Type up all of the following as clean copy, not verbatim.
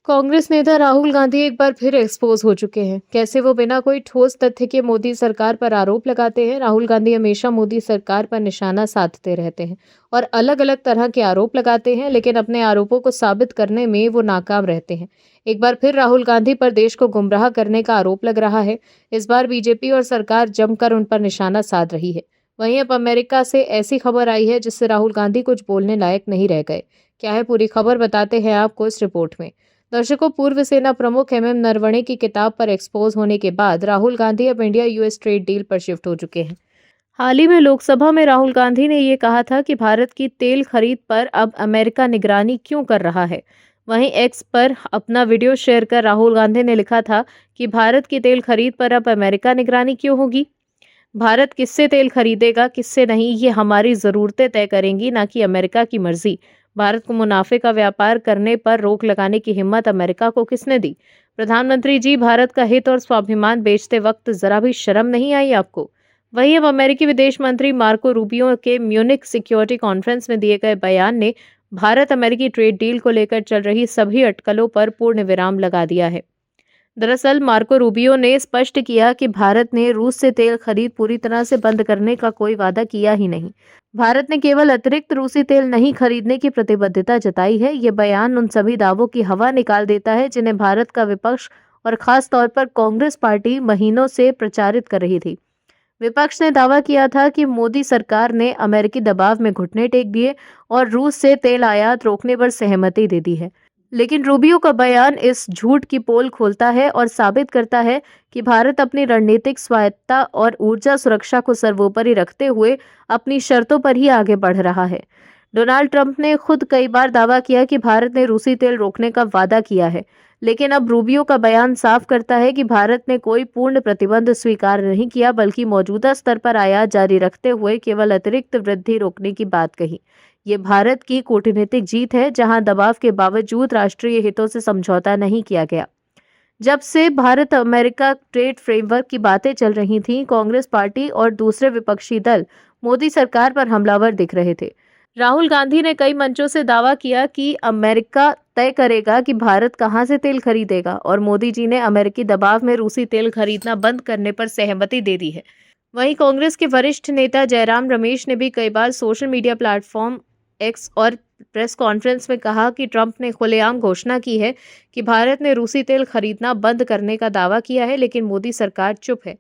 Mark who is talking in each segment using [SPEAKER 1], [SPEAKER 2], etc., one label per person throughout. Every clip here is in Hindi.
[SPEAKER 1] कांग्रेस नेता राहुल गांधी एक बार फिर एक्सपोज हो चुके हैं। कैसे वो बिना कोई ठोस तथ्य के मोदी सरकार पर आरोप लगाते हैं। राहुल गांधी हमेशा मोदी सरकार पर निशाना साधते रहते हैं और अलग अलग तरह के आरोप लगाते हैं, लेकिन अपने आरोपों को साबित करने में वो नाकाम रहते हैं। एक बार फिर राहुल गांधी पर देश को गुमराह करने का आरोप लग रहा है। इस बार बीजेपी और सरकार जमकर उन पर निशाना साध रही है। वहीं अब अमेरिका से ऐसी खबर आई है जिससे राहुल गांधी कुछ बोलने लायक नहीं रह गए। क्या है पूरी खबर, बताते हैं आपको इस रिपोर्ट में। दर्शकों, पूर्व सेना प्रमुख एमएम नरवणे की किताब पर एक्सपोज होने के बाद राहुल गांधी अब इंडिया यूएस ट्रेड डील पर शिफ्ट हो चुके हैं। हाल ही में लोकसभा में राहुल गांधी ने ये कहा था कि भारत की तेल खरीद पर अब अमेरिका निगरानी क्यों कर रहा है। वहीं एक्स पर अपना वीडियो शेयर कर राहुल गांधी ने लिखा था कि भारत की तेल खरीद पर अब अमेरिका निगरानी क्यों होगी। भारत किससे तेल खरीदेगा, किससे नहीं, ये हमारी ज़रूरतें तय करेंगी, ना कि अमेरिका की मर्जी। भारत को मुनाफे का व्यापार करने पर रोक लगाने की हिम्मत अमेरिका को किसने दी। प्रधानमंत्री जी, भारत का हित और स्वाभिमान बेचते वक्त जरा भी शर्म नहीं आई आपको। वहीं अब अमेरिकी विदेश मंत्री मार्को रूबियो के म्यूनिक सिक्योरिटी कॉन्फ्रेंस में दिए गए बयान ने भारत अमेरिकी ट्रेड डील को लेकर चल रही सभी अटकलों पर पूर्ण विराम लगा दिया है। दरअसल मार्को रूबियो ने स्पष्ट किया कि भारत ने रूस से तेल खरीद पूरी तरह से बंद करने का कोई वादा किया ही नहीं। भारत ने केवल अतिरिक्त रूसी तेल नहीं खरीदने की प्रतिबद्धता जताई है। ये बयान उन सभी दावों की हवा निकाल देता है जिन्हें भारत का विपक्ष और खास तौर पर कांग्रेस पार्टी महीनों से प्रचारित कर रही थी। विपक्ष ने दावा किया था कि मोदी सरकार ने अमेरिकी दबाव में घुटने टेक दिए और रूस से तेल आयात रोकने पर सहमति दे दी है। लेकिन रूबियो का बयान इस झूठ की पोल खोलता है और साबित करता है कि भारत अपनी रणनीतिक स्वायत्तता और ऊर्जा सुरक्षा को सर्वोपरि रखते हुए अपनी शर्तों पर ही आगे बढ़ रहा है। डोनाल्ड ट्रंप ने खुद कई बार दावा किया कि भारत ने रूसी तेल रोकने का वादा किया है, लेकिन अब रूबियो का बयान साफ करता है कि भारत ने कोई पूर्ण प्रतिबंध स्वीकार नहीं किया, बल्कि मौजूदा स्तर पर आयात जारी रखते हुए केवल अतिरिक्त वृद्धि रोकने की बात कही। ये भारत की कूटनीतिक जीत है, जहां दबाव के बावजूद राष्ट्रीय हितों से समझौता नहीं किया गया। जब से भारत अमेरिका ट्रेड फ्रेमवर्क की बातें चल रही थीं, कांग्रेस पार्टी और दूसरे विपक्षी दल मोदी सरकार पर हमलावर दिख रहे थे। राहुल गांधी ने कई मंचों से दावा किया कि अमेरिका तय करेगा कि भारत कहां से तेल खरीदेगा, और मोदी जी ने अमेरिकी दबाव में रूसी तेल खरीदना बंद करने पर सहमति दे दी है। वहीं कांग्रेस के वरिष्ठ नेता जयराम रमेश ने भी कई बार सोशल मीडिया प्लेटफॉर्म एक्स और प्रेस कॉन्फ्रेंस में कहा कि ट्रंप ने खुलेआम घोषणा की है कि भारत ने रूसी तेल खरीदना बंद करने का दावा किया है, लेकिन मोदी सरकार चुप है।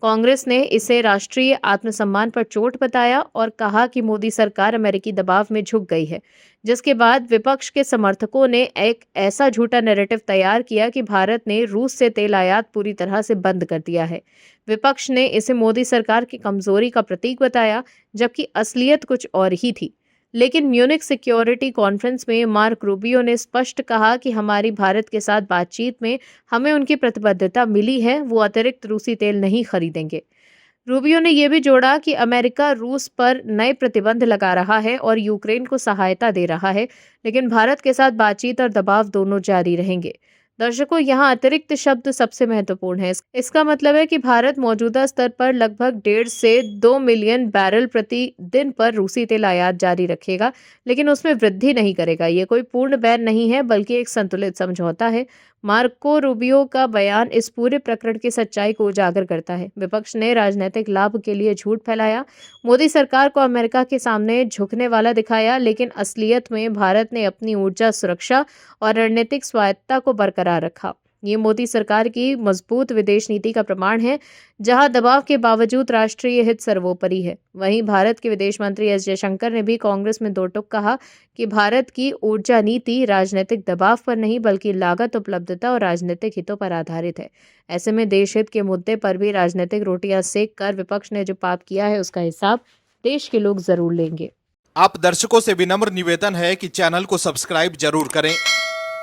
[SPEAKER 1] कांग्रेस ने इसे राष्ट्रीय आत्मसम्मान पर चोट बताया और कहा कि मोदी सरकार अमेरिकी दबाव में झुक गई है, जिसके बाद विपक्ष के समर्थकों ने एक ऐसा झूठा नैरेटिव तैयार किया कि भारत ने रूस से तेल आयात पूरी तरह से बंद कर दिया है। विपक्ष ने इसे मोदी सरकार की कमजोरी का प्रतीक बताया, जबकि असलियत कुछ और ही थी। लेकिन म्यूनिक सिक्योरिटी कॉन्फ्रेंस में मार्क रूबियो ने स्पष्ट कहा कि हमारी भारत के साथ बातचीत में हमें उनकी प्रतिबद्धता मिली है, वो अतिरिक्त रूसी तेल नहीं खरीदेंगे। रूबियो ने यह भी जोड़ा कि अमेरिका रूस पर नए प्रतिबंध लगा रहा है और यूक्रेन को सहायता दे रहा है, लेकिन भारत के साथ बातचीत और दबाव दोनों जारी रहेंगे। दर्शकों, यहाँ अतिरिक्त शब्द सबसे महत्वपूर्ण है। इसका मतलब है कि भारत मौजूदा स्तर पर लगभग 1.5 से 2 मिलियन बैरल प्रति दिन पर रूसी तेल आयात जारी रखेगा, लेकिन उसमें वृद्धि नहीं करेगा। ये कोई पूर्ण बैन नहीं है, बल्कि एक संतुलित समझौता है। मार्को रूबियो का बयान इस पूरे प्रकरण की सच्चाई को उजागर करता है। विपक्ष ने राजनीतिक लाभ के लिए झूठ फैलाया, मोदी सरकार को अमेरिका के सामने झुकने वाला दिखाया, लेकिन असलियत में भारत ने अपनी ऊर्जा सुरक्षा और रणनीतिक स्वायत्तता को बरकरार रखा। ये मोदी सरकार की मजबूत विदेश नीति का प्रमाण है, जहां दबाव के बावजूद राष्ट्रीय हित सर्वोपरि है। वहीं भारत के विदेश मंत्री एस जयशंकर ने भी कांग्रेस में दो टूक कहा कि भारत की ऊर्जा नीति राजनीतिक दबाव पर नहीं, बल्कि लागत, उपलब्धता और राजनीतिक हितों पर आधारित है। ऐसे में देश हित के मुद्दे पर भी राजनीतिक रोटियां सेक कर विपक्ष ने जो पाप किया है, उसका हिसाब देश के लोग जरूर लेंगे।
[SPEAKER 2] आप दर्शकों से विनम्र निवेदन है कि चैनल को सब्सक्राइब जरूर करें